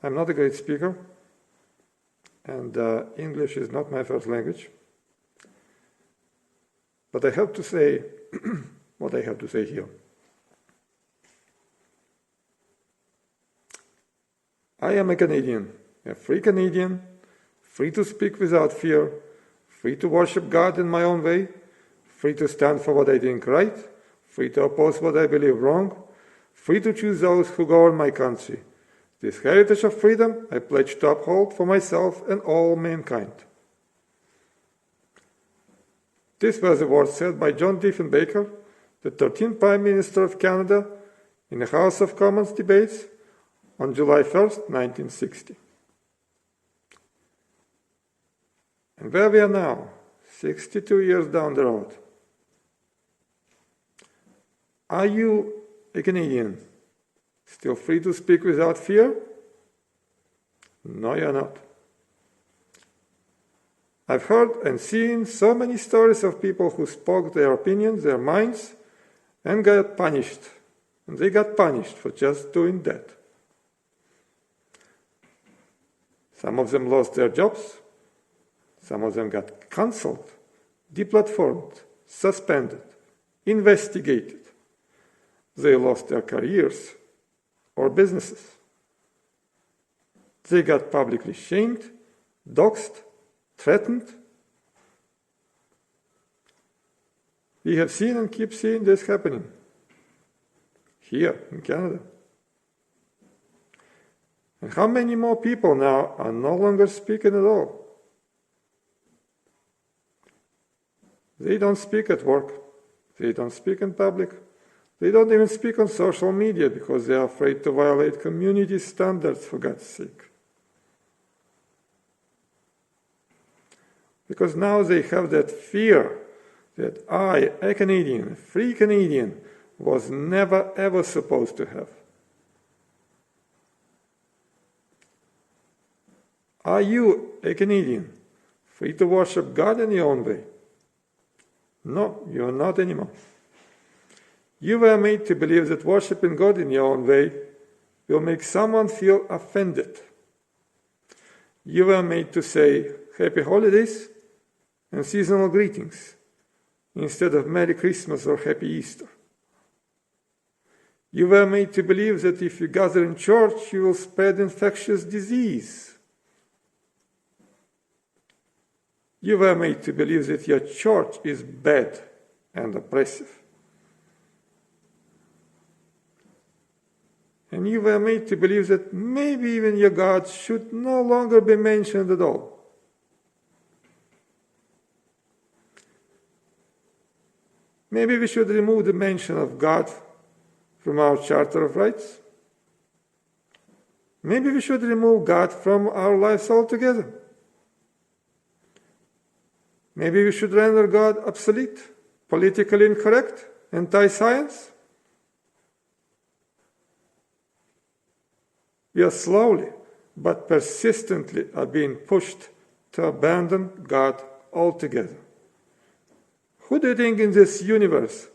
I'm not a great speaker, and English is not my first language. But I have to say what I have to say here. I am a Canadian, a free Canadian, free to speak without fear, free to worship God in my own way, free to stand for what I think right, free to oppose what I believe wrong, free to choose those who govern my country. This heritage of freedom I pledge to uphold for myself and all mankind. These were the words said by John Diefenbaker, the 13th Prime Minister of Canada, in the House of Commons debates on July 1st, 1960. And where we are now, 62 years down the road. Are you a Canadian, still free to speak without fear? No, you're not. I've heard and seen so many stories of people who spoke their opinions, their minds, and got punished. And they got punished for just doing that. Some of them lost their jobs. Some of them got cancelled, deplatformed, suspended, investigated. They lost their careers or businesses. They got publicly shamed, doxxed, threatened. We have seen and keep seeing this happening here in Canada. And how many more people now are no longer speaking at all? They don't speak at work. They don't speak in public. They don't even speak on social media because they are afraid to violate community standards, for God's sake. Because now they have that fear that I, a Canadian, a free Canadian, was never ever supposed to have. Are you, a Canadian, free to worship God in your own way? No, you are not anymore. You were made to believe that worshiping God in your own way will make someone feel offended. You were made to say Happy Holidays and seasonal greetings instead of Merry Christmas or Happy Easter. You were made to believe that if you gather in church, you will spread infectious disease. You were made to believe that your church is bad and oppressive. And you were made to believe that maybe even your God should no longer be mentioned at all. Maybe we should remove the mention of God from our Charter of Rights. Maybe we should remove God from our lives altogether. Maybe we should render God obsolete, politically incorrect, anti-science. We are slowly but persistently are being pushed to abandon God altogether. Who do you think in this universe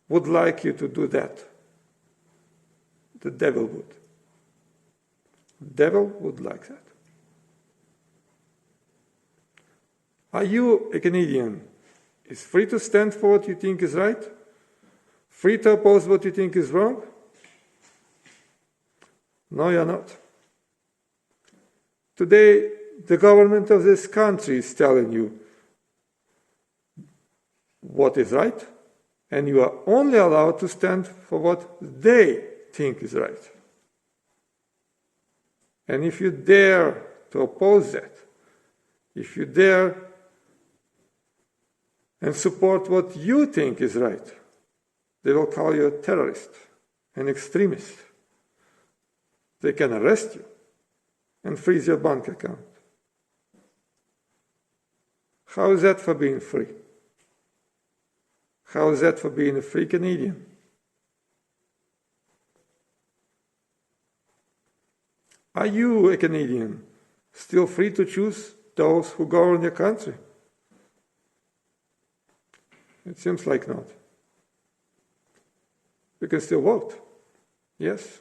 would like you to do that? The devil would. The devil would like that. Are you, a Canadian, is free to stand for what you think is right? Free to oppose what you think is wrong? No, you're not. Today, the government of this country is telling you what is right, and you are only allowed to stand for what they think is right. And if you dare to oppose that, if you dare and support what you think is right, they will call you a terrorist, an extremist. They can arrest you and freeze your bank account. How is that for being free? How is that for being a free Canadian? Are you, a Canadian, still free to choose those who govern your country? It seems like not. You can still vote. Yes.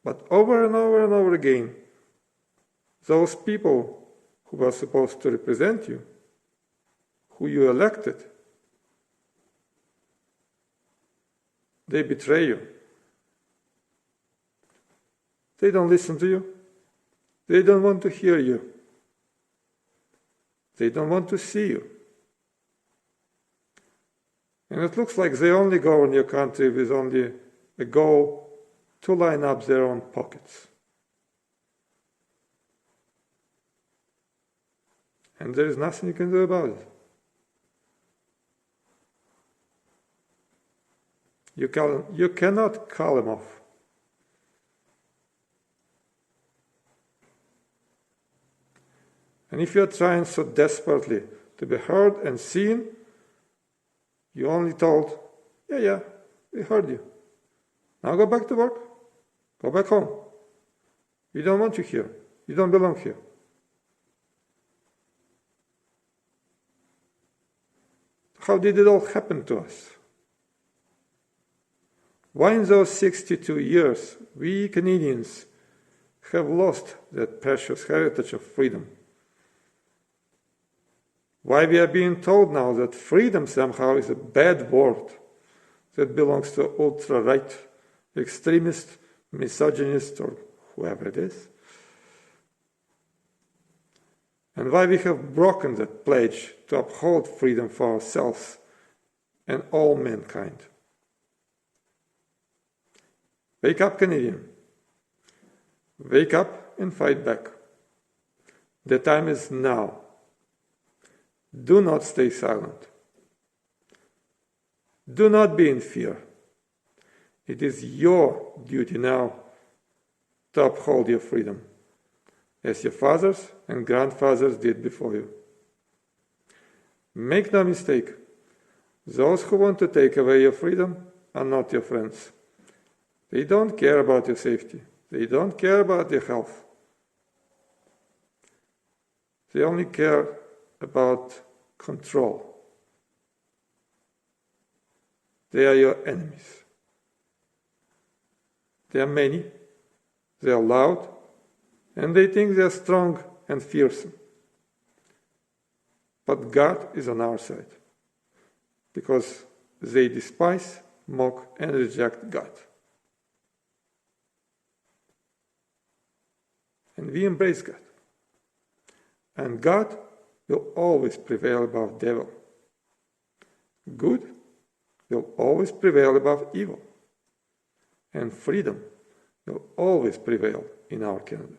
But over and over and over again, those people who were supposed to represent you, who you elected, they betray you. They don't listen to you. They don't want to hear you. They don't want to see you. And it looks like they only govern your country with only a goal to line up their own pockets. And there is nothing you can do about it. You cannot call them off. And if you're trying so desperately to be heard and seen, you only told, yeah, we heard you. Now go back to work. Go back home. We don't want you here. You don't belong here. How did it all happen to us? Why in those 62 years we Canadians have lost that precious heritage of freedom? Why we are being told now that freedom somehow is a bad word that belongs to ultra-right, extremist, misogynist, or whoever it is? And why we have broken that pledge to uphold freedom for ourselves and all mankind? Wake up, Canadian. Wake up and fight back. The time is now. Do not stay silent. Do not be in fear. It is your duty now to uphold your freedom, as your fathers and grandfathers did before you. Make no mistake, those who want to take away your freedom are not your friends. They don't care about your safety. They don't care about your health. They only care about control. They are your enemies. They are many, they are loud, and they think they are strong and fearsome. But God is on our side, because they despise, mock, and reject God. And we embrace God. And God will always prevail above devil. Good will always prevail above evil. And freedom will always prevail in our Canada.